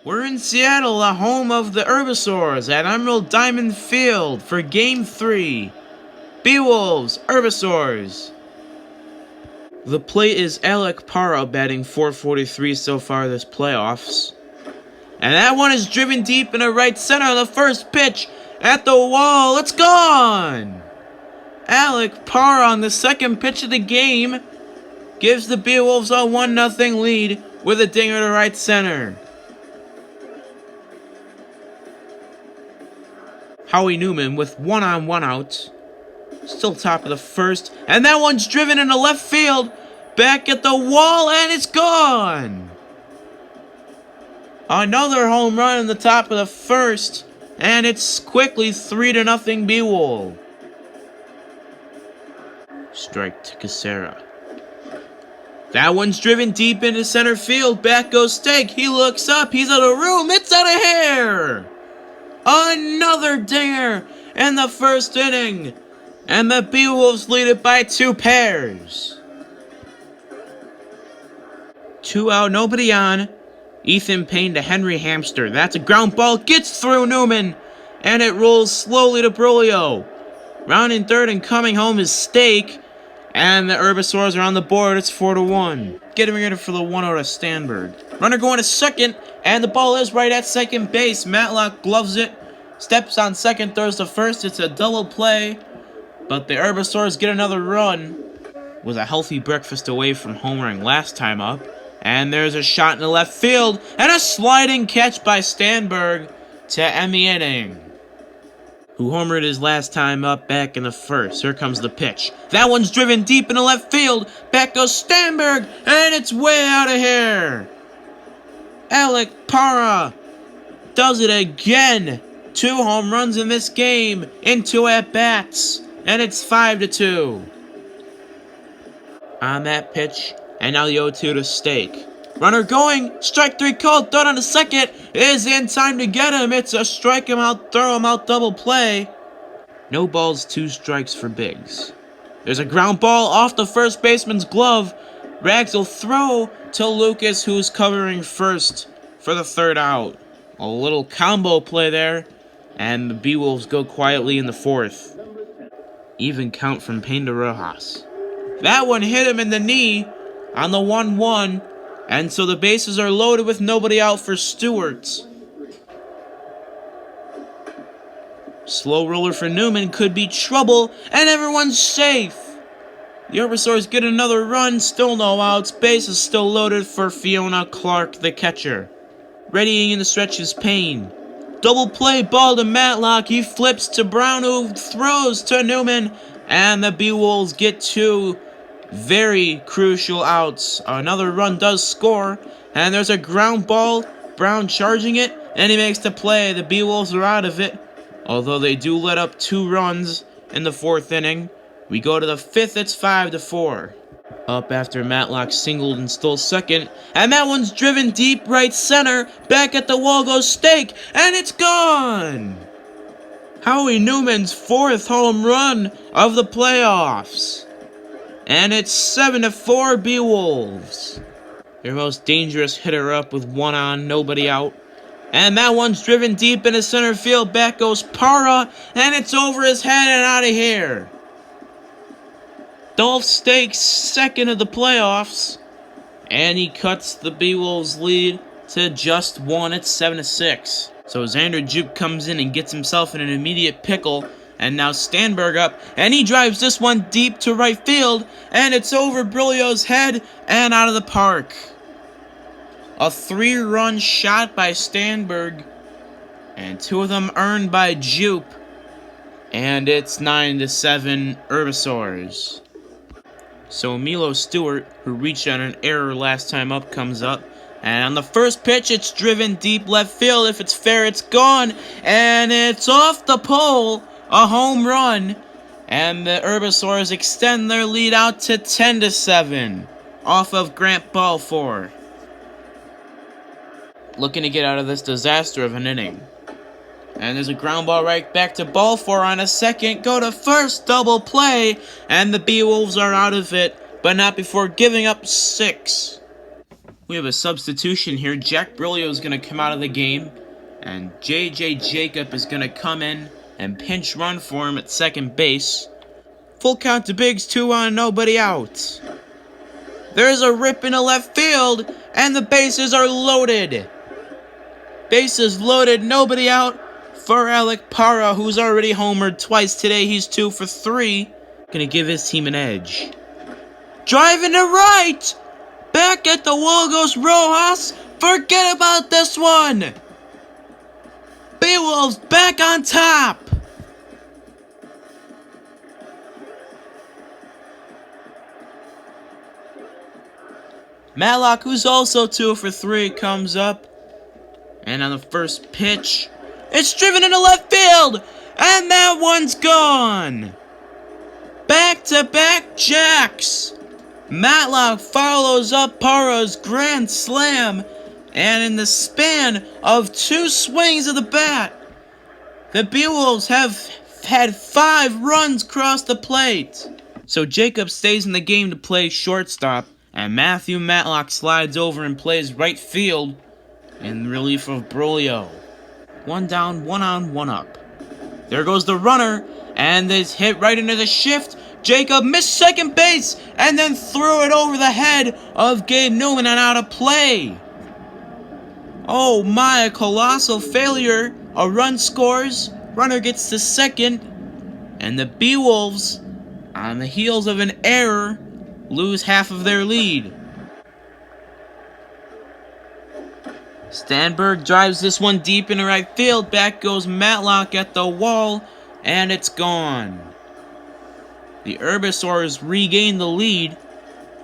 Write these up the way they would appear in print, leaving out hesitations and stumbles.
We're in Seattle, the home of the Herbisaurs, at Emerald Diamond Field for Game 3. Beewolves, Herbisaurs. The plate is Alec Para batting .443 so far this playoffs. And that one is driven deep into right center on the first pitch. At the wall, it's gone! Alec Para on the second pitch of the game gives the Beewolves a 1-0 lead with a dinger to right center. Howie Newman with 1 on 1 out. Still top of the first. And that one's driven into left field. Back at the wall, and it's gone! Another home run in the top of the first. And it's quickly 3-0 Beewolf. Strike to Casera. That one's driven deep into center field. Back goes Steg. He looks up. He's out of room. It's out of here! Another dinger in the first inning. And the Beewolves lead it by 2 pairs. 2 out, nobody on. Ethan Payne to Henry Hamster. That's a ground ball. Gets through Newman. And it rolls slowly to Brulio. Rounding third and coming home is Stake. And the Herbisaurs are on the board. It's 4-1. Getting ready for the 1-0 to Stanberg. Runner going to second. And the ball is right at second base. Matlock gloves it. Steps on second, throws to first. It's a double play. But the Herbisaurs get another run. Was a healthy breakfast away from homering last time up. And there's a shot in the left field. And a sliding catch by Stanberg to end the inning. Who homered his last time up back in the first. Here comes the pitch. That one's driven deep in the left field. Back goes Stanberg. And it's way out of here. Alec Para does it again. 2 home runs in this game in 2 at-bats. And it's 5-2. On that pitch. And now the 0-2 to Stake. Runner going. Strike 3 called. Thrown on the second. Is in time to get him. It's a strike him out, throw him out double play. No balls, 2 strikes for Biggs. There's a ground ball off the first baseman's glove. Rags will throw to Lucas, who's covering first for the 3rd out. A little combo play there. And the Beewolves go quietly in the 4th. Even count from Payne to Rojas. That one hit him in the knee on the 1-1. And so the bases are loaded with nobody out for Stewart. Slow roller for Newman could be trouble, and everyone's safe. The Herbisaurs get another run, still no outs. Base is still loaded for Fiona Clark, the catcher. Readying in the stretch is Payne. Double play ball to Matlock. He flips to Brown, who throws to Newman, and the Beewolves get 2 very crucial outs. Another run does score, and there's a ground ball. Brown charging it, and he makes the play. The Beewolves are out of it, although they do let up 2 runs in the 4th inning. We go to the 5th, it's 5-4. Up after Matlock singled and stole second, and that one's driven deep right center. Back at the wall goes Stake, and it's gone! Howie Newman's 4th home run of the playoffs. And it's 7-4 Beewolves. Their most dangerous hitter up with 1 on, nobody out. And that one's driven deep into center field. Back goes Para, and it's over his head and out of here. Dolph Stake's 2nd of the playoffs. And he cuts the Beewolves lead to just 1 at 7-6. So Xander Juke comes in and gets himself in an immediate pickle. And now Stanberg up, and he drives this one deep to right field, and it's over Brulio's head and out of the park. A 3-run shot by Stanberg, and 2 of them earned by Jupe, and it's 9-7 Herbisaurs. So Milo Stewart, who reached on an error last time up, comes up. And on the first pitch, it's driven deep left field. If it's fair, it's gone, and it's off the pole. A home run, and the Herbisaurs extend their lead out to 10-7 off of Grant Balfour. Looking to get out of this disaster of an inning. And there's a ground ball right back to Balfour on a second. Go to first, double play, and the Beewolves are out of it, but not before giving up 6. We have a substitution here. Jack Brilio is going to come out of the game, and J.J. Jacob is going to come in and pinch run for him at second base. Full count to Biggs, 2 on, nobody out. There's a rip in the left field, and the bases are loaded. Bases loaded, nobody out for Alec Parra, who's already homered twice today. He's 2 for 3. Gonna give his team an edge. Driving to right! Back at the wall goes Rojas. Forget about this one! Beewolves back on top! Matlock, who's also 2 for 3, comes up. And on the first pitch, it's driven into left field! And that one's gone! Back-to-back jacks! Matlock follows up Parra's grand slam, and in the span of 2 swings of the bat, the Beewolves have had 5 runs cross the plate. So Jacob stays in the game to play shortstop, and Matthew Matlock slides over and plays right field in relief of Brilio. 1 down, 1 on, 1 up. There goes the runner, and it's hit right into the shift. Jacob missed second base, and then threw it over the head of Gabe Newman and out of play. Oh my, a colossal failure. A run scores, runner gets to second, and the Beewolves, on the heels of an error, lose half of their lead. Stanberg drives this one deep into right field. Back goes Matlock at the wall, and it's gone. The Herbisaurs regain the lead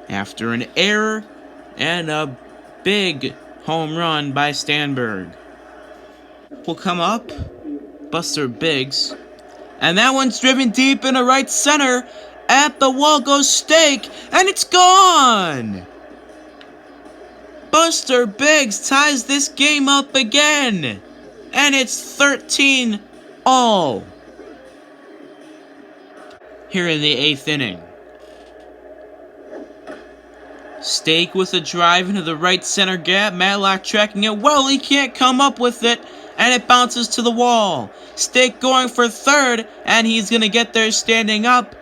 after an error and a big home run by Stanberg. Will come up, Buster Biggs, and that one's driven deep into right center. At the wall goes Stake, and it's gone! Buster Biggs ties this game up again, and it's 13-all. Here in the 8th inning. Stake with a drive into the right center gap. Matlock tracking it well. He can't come up with it, and it bounces to the wall. Stake going for third, and he's going to get there standing up.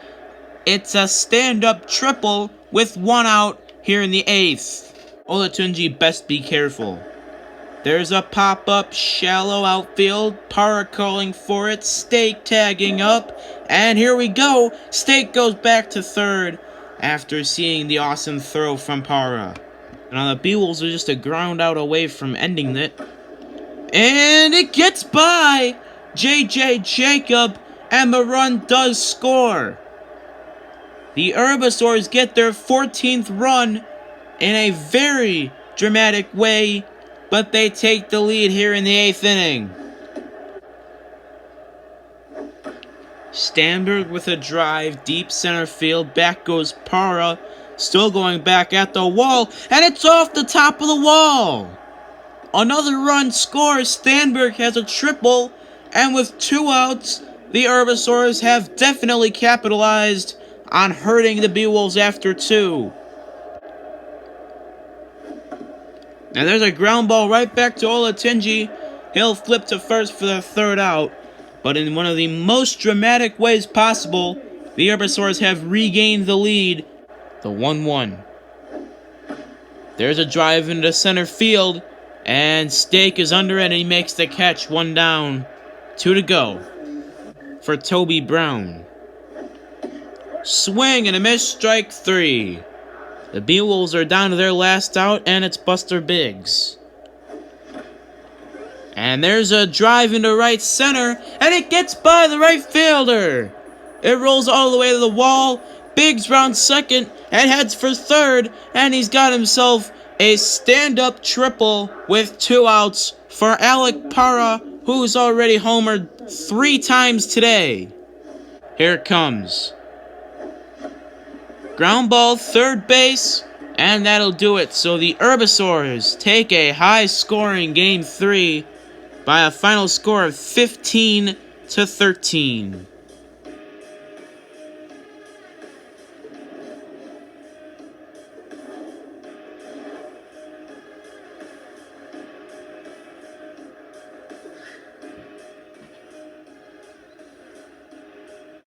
It's a stand-up triple with 1 out here in the 8th. Olatunji best be careful. There's a pop-up, shallow outfield. Parra calling for it. Stake tagging up. And here we go. Stake goes back to third after seeing the awesome throw from Parra. Now the Beewolves are just a ground out away from ending it. And it gets by J.J. Jacob, and the run does score. The Herbisaurs get their 14th run in a very dramatic way, but they take the lead here in the 8th inning. Stanberg with a drive, deep center field. Back goes Parra, still going back at the wall, and it's off the top of the wall. Another run scores. Stanberg has a triple, and with 2 outs, the Herbisaurs have definitely capitalized on hurting the Beewolves after 2. Now there's a ground ball right back to Olatunji. He'll flip to first for the 3rd out. But in one of the most dramatic ways possible, the Herbisaurs have regained the lead. The 1-1. There's a drive into center field. And Stake is under it, and he makes the catch. 1 down. 2 to go for Toby Brown. Swing and a miss, strike 3. The Beewolves are down to their last out, and it's Buster Biggs. And there's a drive into right center, and it gets by the right fielder. It rolls all the way to the wall. Biggs rounds second and heads for third, and he's got himself a stand-up triple with 2 outs for Alec Parra, who's already homered 3 times today. Here it comes. Ground ball, third base, and that'll do it. So the Herbisaurs take a high-scoring Game 3 by a final score of 15-13.